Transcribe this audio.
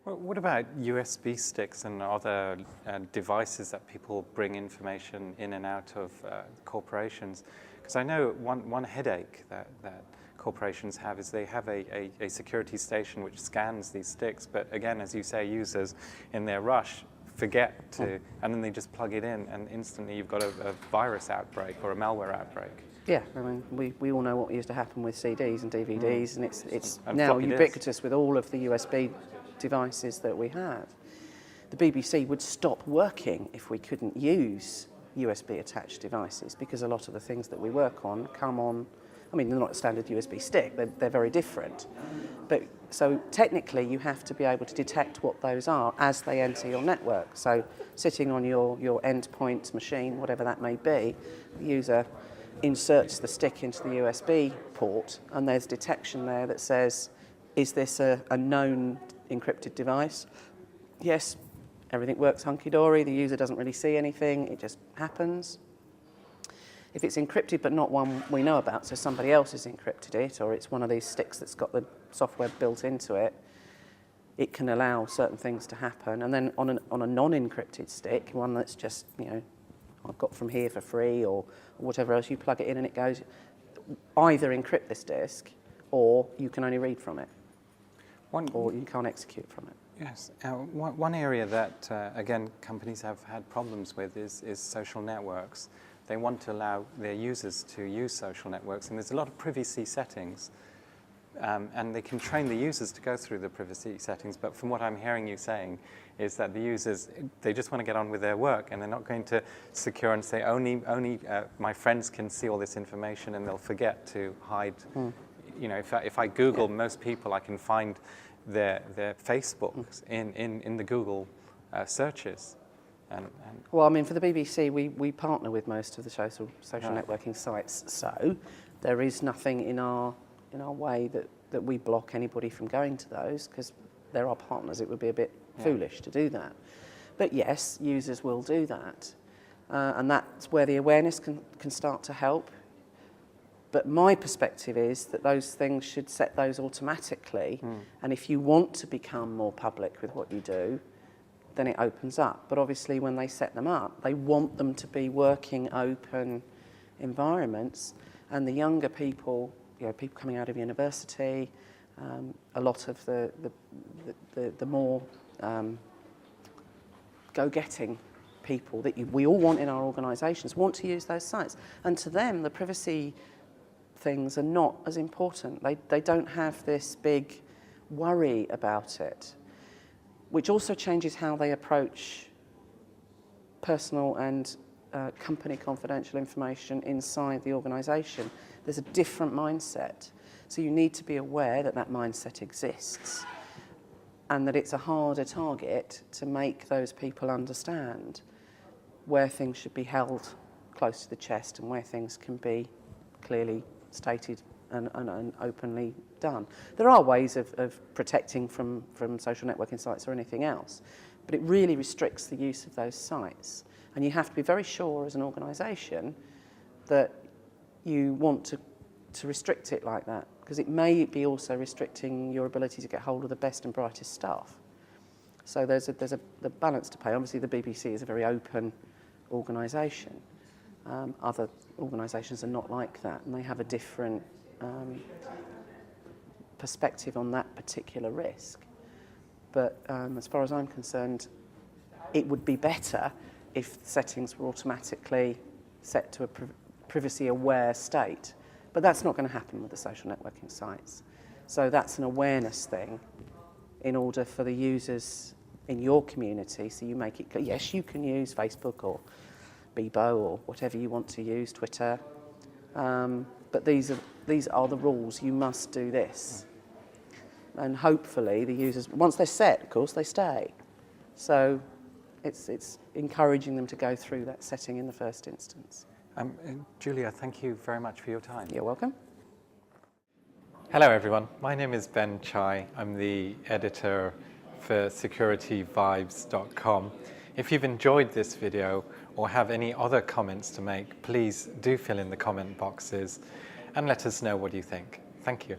Well, what about USB sticks and other devices that people bring information in and out of corporations? Because I know one headache that corporations have is they have a security station which scans these sticks, but again, as you say, users in their rush forget to, and then they just plug it in, and instantly you've got a virus outbreak or a malware outbreak. Yeah, I mean, we all know what used to happen with CDs and DVDs, and it's now ubiquitous with all of the USB devices that we have. The BBC would stop working if we couldn't use USB attached devices, because a lot of the things that we work on come on, I mean, they're not a standard USB stick, they're very different. But so technically you have to be able to detect what those are as they enter your network. So sitting on your endpoint machine, whatever that may be, the user inserts the stick into the USB port, and there's detection there that says, is this a known encrypted device? Yes, everything works hunky-dory, the user doesn't really see anything, it just happens. If it's encrypted but not one we know about, so somebody else has encrypted it, or it's one of these sticks that's got the software built into it, it can allow certain things to happen. And then on a non-encrypted stick, one that's just, you know, I've got from here for free or whatever else, you plug it in and it goes, either encrypt this disk or you can only read from it, or you can't execute from it. Yes. One area that, again, companies have had problems with is social networks. They want to allow their users to use social networks, and there's a lot of privacy settings. And they can train the users to go through the privacy settings, but from what I'm hearing you saying is that the users, they just want to get on with their work, and they're not going to secure and say, only my friends can see all this information, and they'll forget to hide. You know, if I Google most people, I can find their Facebooks in the Google searches. Well, I mean, for the BBC, we partner with most of the social networking sites, so there is nothing in our way that we block anybody from going to those, because they're our partners. It would be a bit foolish to do that. But yes, users will do that, and that's where the awareness can start to help. But my perspective is that those things should set those automatically, and if you want to become more public with what you do, then it opens up. But obviously when they set them up, they want them to be working open environments, and the younger people, you know, people coming out of university, a lot of the more go-getting people that we all want in our organisations want to use those sites, and to them the privacy things are not as important. They don't have this big worry about it, which also changes how they approach personal and company confidential information inside the organisation. There's a different mindset. So you need to be aware that that mindset exists, and that it's a harder target to make those people understand where things should be held close to the chest and where things can be clearly stated and openly done. There are ways of protecting from social networking sites or anything else, but it really restricts the use of those sites. And you have to be very sure as an organisation that you want to restrict it like that, because it may be also restricting your ability to get hold of the best and brightest staff. So there's the balance to pay. Obviously the BBC is a very open organisation. Other organisations are not like that, and they have a different perspective on that particular risk. But as far as I'm concerned, it would be better if the settings were automatically set to a privacy-aware state. But that's not going to happen with the social networking sites. So that's an awareness thing in order for the users in your community, so you make it clear, yes, you can use Facebook or Bebo or whatever you want to use, Twitter, but these are the rules. You must do this, and hopefully the users, once they're set, of course, they stay. So it's encouraging them to go through that setting in the first instance. Julia, thank you very much for your time. You're welcome. Hello everyone, my name is Ben Chai. I'm the editor for SecurityVibes.com. If you've enjoyed this video or have any other comments to make, please do fill in the comment boxes and let us know what you think. Thank you.